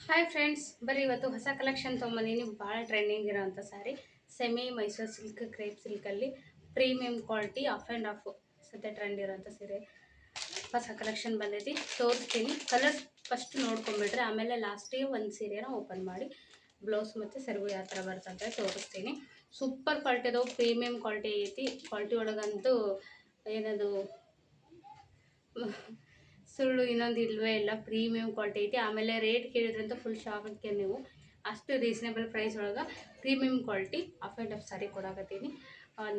Hi friends, ಬರ್ರಿ ಇವತ್ತು ಹೊಸ ಕಲೆಕ್ಷನ್ ತೊಗೊಂಬಂದಿನಿ. ಭಾಳ ಟ್ರೆಂಡಿಂಗ್ ಇರೋಂಥ sari semi Mysuru silk crepe ಸಿಲ್ಕಲ್ಲಿ premium quality half and half ಸದ್ಯ ಟ್ರೆಂಡ್ ಇರೋಂಥ ಸೀರೆ ಹೊಸ ಕಲೆಕ್ಷನ್ ಬಂದೈತಿ. ತೋರಿಸ್ತೀನಿ. ಕಲರ್ಸ್ ಫಸ್ಟ್ ನೋಡ್ಕೊಂಬಿಡ್ರಿ, ಆಮೇಲೆ ಲಾಸ್ಟಿಗೆ ಒಂದು ಸೀರೆನ ಓಪನ್ ಮಾಡಿ ಬ್ಲೌಸ್ ಮತ್ತು ಸೆರಗು ಯಾವ ಥರ ಬರ್ತಂತ ತೋರಿಸ್ತೀನಿ. ಸೂಪರ್ ಕ್ವಾಲಿಟಿ ಅದಾವೆ, ಪ್ರೀಮಿಯಂ ಕ್ವಾಲಿಟಿ ಐತಿ. ಕ್ವಾಲಿಟಿ ಒಳಗಂತೂ ಏನದು ಸುಳ್ಳು ಇನ್ನೊಂದು ಇಲ್ಲವೇ ಇಲ್ಲ. ಪ್ರೀಮಿಯಂ ಕ್ವಾಲಿಟಿ ಐತಿ. ಆಮೇಲೆ ರೇಟ್ ಕೇಳಿದ್ರಂತ ಫುಲ್ ಶಾಕ್ ಆಗ್ತೀವಿ ನೀವು. ಅಷ್ಟು ರೀಸನೇಬಲ್ ಪ್ರೈಸ್ ಒಳಗೆ premium quality half and half sari ಕೊಡಾಕತ್ತೀನಿ.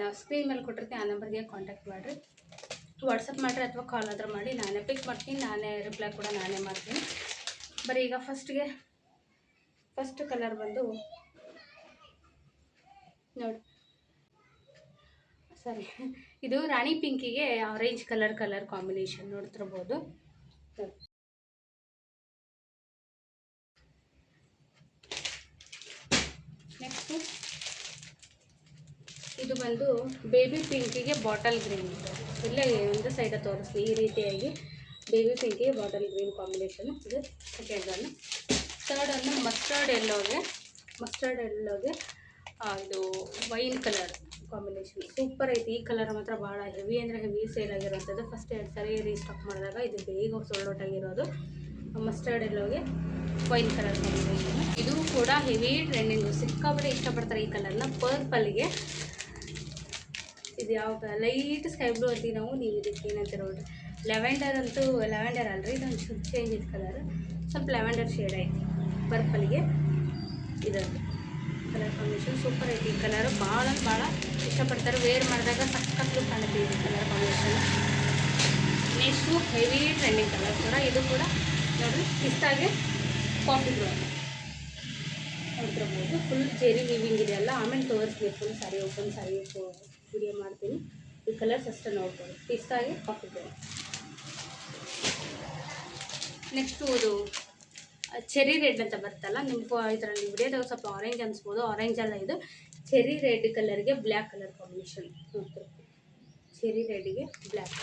ನಾವು ಸ್ಕ್ರೀನ್ ಮೇಲೆ ಕೊಟ್ಟಿರ್ತೀನಿ, ಆ ನಂಬರ್ಗೆ ಕಾಂಟ್ಯಾಕ್ಟ್ ಮಾಡಿರಿ. ವಾಟ್ಸಪ್ ಮಾಡಿರಿ ಅಥವಾ ಕಾಲ್ ಆದರೂ ಮಾಡಿ. ನಾನೇ ಪಿಕ್ ಮಾಡ್ತೀನಿ, ನಾನೇ ರಿಪ್ಲೈ ಕೂಡ ನಾನೇ ಮಾಡ್ತೀನಿ. ಬರೀ ಈಗ ಫಸ್ಟ್ ಕಲರ್ ಬಂದು ನೋಡಿ, ಸಾರಿ, ಇದು ರಾಣಿ ಪಿಂಕಿಗೆ ಆರೆಂಜ್ ಕಲರ್ ಕಾಂಬಿನೇಷನ್ ನೋಡ್ತಿರ್ಬೋದು. ನೆಕ್ಸ್ಟು ಇದು ಬಂದು ಬೇಬಿ ಪಿಂಕಿಗೆ ಬಾಟಲ್ ಗ್ರೀನ್. ಇಲ್ಲೇ ಒಂದು ಸೈಡ ತೋರಿಸ್ಲಿ. ಈ ರೀತಿಯಾಗಿ ಬೇಬಿ ಪಿಂಕಿಗೆ ಬಾಟಲ್ ಗ್ರೀನ್ ಕಾಂಬಿನೇಷನ್. ಇದು ಸೆಕೆಂಡ್ ಒನ್. ಥರ್ಡ್ ಒನ್ನು ಮಸ್ಟರ್ಡ್ ಎಲ್ಲೋಗೆ ಇದು ವೈನ್ ಕಲರ್ ಕಾಂಬಿನೇಷನ್ ಸೂಪರ್ ಐತಿ. ಈ ಕಲರ್ ಮಾತ್ರ ಭಾಳ ಹೆವಿ ಅಂದರೆ ಹೆವಿ ಸೇಲ್ ಆಗಿರೋಂಥದ್ದು. ಫಸ್ಟ್ 2 ಸಾರಿ ರೀಸ್ಟಾಕ್ ಮಾಡಿದಾಗ ಇದು ಬೇಗ ಸೋಲ್ಡ್ ಔಟ್ ಆಗಿರೋದು. ಮಸ್ಟರ್ಡ್ ಎಲ್ಲೋಗೆ ವೈನ್ ಕಲರ್ ಕಾಂಬಿನೇಷನ್. ಇದು ಕೂಡ ಹೆವಿ ಟ್ರೆಂಡಿಂಗು, ಸಿಕ್ಕಾಪಟ್ಟೆ ಇಷ್ಟಪಡ್ತಾರೆ ಈ ಕಲರ್ನ. ಪರ್ಪಲ್ಗೆ ಇದು ಯಾವ ಲೈಟ್ ಸ್ಕೈ ಬ್ಲೂ ಅಂತೀವಿ ನಾವು, ನೀವು ಇದಕ್ಕೆ ಏನಂತೀರ ನೋಡ್ರಿ. ಲ್ಯಾವೆಂಡರ್ ಅಲ್ರಿ, ಇದೊಂದು ಚೂರು ಚೇಂಜ್ ಇತ್ತು ಕಲರ್, ಸ್ವಲ್ಪ ಲ್ಯಾವೆಂಡರ್ ಶೇಡ್ ಐತಿ. ಪರ್ಪಲ್ಗೆ ಇದೊಂದು ಕಲರ್ ಕಾಂಬಿನೇಷನ್ ಸೂಪರ್ ಐತಿ. ಈ ಕಲರ್ ಭಾಳ ಇಷ್ಟಪಡ್ತಾರೆ. ವೇರ್ ಮಾಡಿದಾಗ ಸಕ್ಕತ್ತು ಕಾಣುತ್ತೆ ಈ colour combination. Next heavy trending colour ಕೂಡ, ಇದು ಕೂಡ ನೋಡಿರಿ, ಪಿಸ್ತಾಗೆ ಕಾಫಿ ಬ್ಲೂ ನೋಡ್ತಿರ್ಬೋದು. ಫುಲ್ ಜೆರಿ ವೀವಿಂಗ್ ಇದೆಯಲ್ಲ, ಆಮೇಲೆ ತೋರಿಸ್ಬೇಕು. ಫುಲ್ ಸಾರಿ ಓಪನ್ ಸಾರಿ ವಿಡಿಯೋ ಮಾಡ್ತೀನಿ. ಈ ಕಲರ್ಸ್ ಅಷ್ಟೇ ನೋಡ್ಬೋದು. ಪಿಸ್ತಾಗೆ ಕಾಫಿ ಬ್ಲೂ. ನೆಕ್ಸ್ಟು ಇದು ಚೆರಿ ರೆಡ್ ಅಂತ ಬರ್ತಲ್ಲ, ನಿಮಗೂ ಇದರಲ್ಲಿ ವಿಡಿಯೋದಾಗ ಸ್ವಲ್ಪ ಆರೆಂಜ್ ಅನಿಸ್ಬೋದು. ಆರೆಂಜ್ ಅಲ್ಲ, ಇದು ಚೆರಿ ರೆಡ್ ಕಲರ್ಗೆ ಬ್ಲ್ಯಾಕ್ ಕಲರ್ ಕಾಂಬಿನೇಷನ್ ನೋಡ್ತೀವಿ. ಚೆರಿ ರೆಡ್ಗೆ ಬ್ಲ್ಯಾಕ್.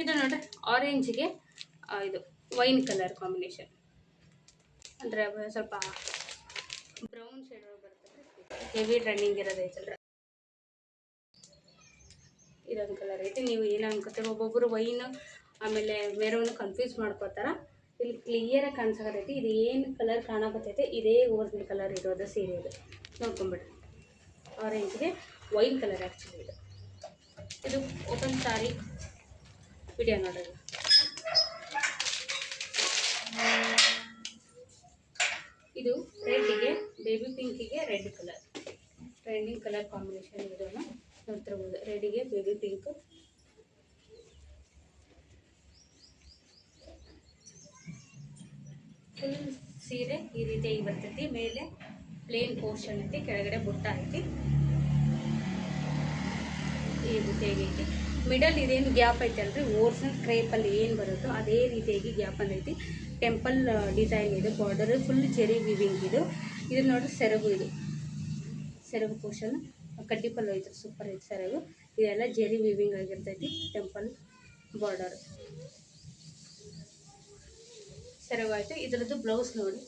ಇದು ನೋಡ್ರಿ, ಆರೆಂಜ್ಗೆ ಇದು ವೈನ್ ಕಲರ್ ಕಾಂಬಿನೇಷನ್, ಅಂದರೆ ಸ್ವಲ್ಪ ಬ್ರೌನ್ ಶೇಡ್ ಒಳಗೆ ಬರ್ತದೆ. ಹೆವಿ ಟ್ರೆಂಡಿಂಗ್ ಇರೋದೈತಲ್ರ, ಇದೊಂದು ಕಲರ್ ಐತಿ. ನೀವು ಏನು ಅನ್ಕೋತೀರ, ಒಬ್ಬೊಬ್ಬರು ವೈನ್ ಆಮೇಲೆ ಮೆರೂನ್ ಕನ್ಫ್ಯೂಸ್ ಮಾಡ್ಕೋತಾರ. ಇಲ್ಲಿ ಕ್ಲಿಯರಾಗಿ ಕಾಣಿಸಕತ್ತೈತಿ. ಇದು ಏನು ಕಲರ್ ಕಾಣಕತ್ತೈತೆ ಇದೇ ಒರಿಜಿನಲ್ ಕಲರ್ ಇರೋದು ಸೀರೆ. ಇದು ನೋಡ್ಕೊಂಬಿಡ್ರಿ, ಆರೆಂಜ್ಗೆ ವೈನ್ ಕಲರ್ ಆ್ಯಕ್ಚುಲಿ. ಇದು ಓಪನ್ ಸಾರಿ ವಿಡಿಯೋ ನೋಡೋದು. ಇದು ರೆಡ್ಗೆ ಬೇಬಿ ಪಿಂಕಿಗೆ red colour trending colour combination. ಇದನ್ನು ನೋಡ್ತಿರ್ಬೋದು, ರೆಡ್ಗೆ ಬೇಬಿ ಪಿಂಕ್. ಫುಲ್ ಸೀರೆ ಈ ರೀತಿಯಾಗಿ ಬರ್ತೈತಿ. ಮೇಲೆ ಪ್ಲೇನ್ ಪೋರ್ಷನ್ ಐತಿ, ಕೆಳಗಡೆ ಬುಟ್ಟ ಐತಿ. ಈ ರೀತಿಯಾಗಿ ಐತಿ. ಮಿಡಲ್ ಇದೇನು ಗ್ಯಾಪ್ ಐತೆ ಅಲ್ರಿ, ಓರ್ಜಿನಲ್ ಕ್ರೇಪಲ್ಲಿ ಏನು ಬರುತ್ತೋ ಅದೇ ರೀತಿಯಾಗಿ ಗ್ಯಾಪ್ ಬಂದೈತಿ. ಟೆಂಪಲ್ ಡಿಸೈನ್ ಇದು. ಬಾರ್ಡರ್ ಫುಲ್ ಜೆರಿ ವಿವಿಂಗ್ ಇದು. ಇದು ನೋಡ್ರಿ ಸೆರಗು, ಇದು ಸೆರಗು ಪೋರ್ಷನ್ ಕಡ್ಡಿಪಲ್ಲು ಐತೆ, ಸೂಪರ್ ಐತೆ ಸೆರಗು. ಇದೆಲ್ಲ ಜೆರಿ ವಿವಿಂಗ್ ಆಗಿರ್ತೈತಿ. ಟೆಂಪಲ್ ಬಾರ್ಡರ್ ಸೆರಗು ಆಯಿತು. ಇದರದ್ದು ಬ್ಲೌಸ್ ನೋಡಿ,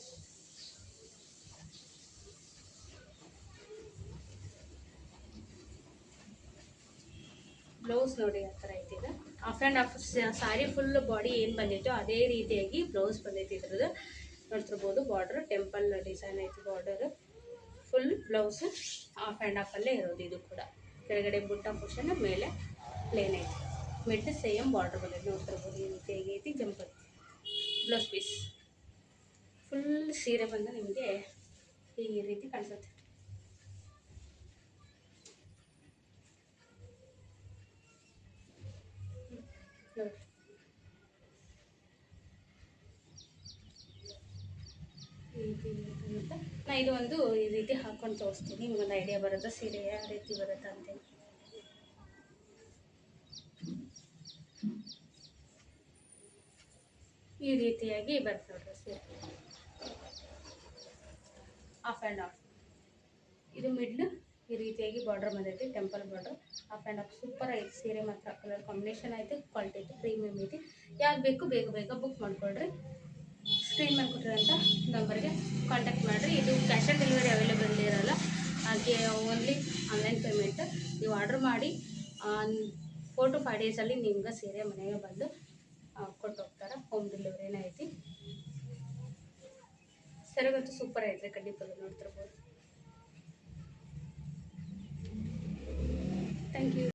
ಬ್ಲೌಸ್ ನೋಡಿ ಆ ಥರ ಐತಿ. ಇದು half and half sari full body ಏನು ಬಂದೈತೋ ಅದೇ ರೀತಿಯಾಗಿ ಬ್ಲೌಸ್ ಬಂದೈತಿ. ಇದ್ರದ್ದು ನೋಡ್ತಿರ್ಬೋದು. ಬಾರ್ಡರ್ ಟೆಂಪಲ್ ಡಿಸೈನ್ ಐತಿ. Border full blouse half and ಆಫಲ್ಲೇ ಇರೋದು. ಇದು ಕೂಡ ಕೆಳಗಡೆ ಬುಟ್ಟ ಪೋರ್ಷನ್, ಮೇಲೆ ಪ್ಲೇನ್ ಐತಿ. ಮಿಡ್ ಸೇಮ್ ಬಾರ್ಡರ್ ಬಂದೈತಿ. ನೋಡ್ತಿರ್ಬೋದು ಈ ರೀತಿಯಾಗಿ ಐತಿ. ಜಂಪರ್ ಬ್ಲೌಸ್ ಪೀಸ್ ಫುಲ್ ಸೀರೆ ಬಂದು ನಿಮಗೆ ಈ ರೀತಿ ಕಾಣಿಸುತ್ತೆ. ನೋಡಿ, ಈ ರೀತಿ ಇರುತ್ತೆ. ನಾ ಇದು ಒಂದು ಈ ರೀತಿ ಹಾಕೊಂಡು ತೋರಿಸ್ತೀನಿ, ನಿಮ್ಗೊಂದು ಐಡಿಯಾ ಬರುತ್ತೆ ಸೀರೆ ಯಾವ ರೀತಿ ಬರುತ್ತೆ ಅಂತೇಳಿ. ಈ ರೀತಿಯಾಗಿ ಬರುತ್ತೆ ನೋಡ್ರಿ ಸೀರೆ, ಆಫ್ ಆ್ಯಂಡ್ ಆಫ್. ಇದು ಮಿಡ್ಲ್ ಈ ರೀತಿಯಾಗಿ ಬಾರ್ಡರ್ ಬಂದೈತಿ, temple border. Half and half super ಐತಿ ಸೀರೆ ಮಾತ್ರ. ಕಲರ್ ಕಾಂಬಿನೇಷನ್ ಐತಿ, ಕ್ವಾಲಿಟಿ ಐತಿ, ಪ್ರೀಮಿಯಮ್ ಐತಿ. ಯಾವ್ದು ಬೇಕು ಬೇಗ ಬೇಗ ಬುಕ್ ಮಾಡ್ಕೊಳ್ರಿ. ಸ್ಕ್ರೀನ್ ಮೇಲೆ ಕೊಟ್ಟಿರೋಂಥ ನಂಬರ್ಗೆ ಕಾಂಟ್ಯಾಕ್ಟ್ ಮಾಡಿರಿ. ಇದು ಕ್ಯಾಶ್ ಆನ್ ಡೆಲಿವರಿ ಅವೈಲೇಬಲ್ ಇರೋಲ್ಲ, ಹಾಗೆ ಓನ್ಲಿ ಆನ್ಲೈನ್ ಪೇಮೆಂಟ್. ನೀವು ಆರ್ಡ್ರ್ ಮಾಡಿ 4 to 5 ಡೇಸಲ್ಲಿ ನಿಮ್ಗೆ ಸೀರೆ ಮನೆಗೆ ಬಂದು ಕೊಟ್ಟು ಹೋಗ್ತಾರೆ. ಹೋಮ್ ಡೆಲಿವರಿನೇ ಐತಿ. ಸರಿಗಂತೂ ಸೂಪರ್ ಐತ್ರಿ, ಕಡ್ಡಿಪಲ್ಲು ನೋಡ್ತಿರ್ಬೋದು. Thank you.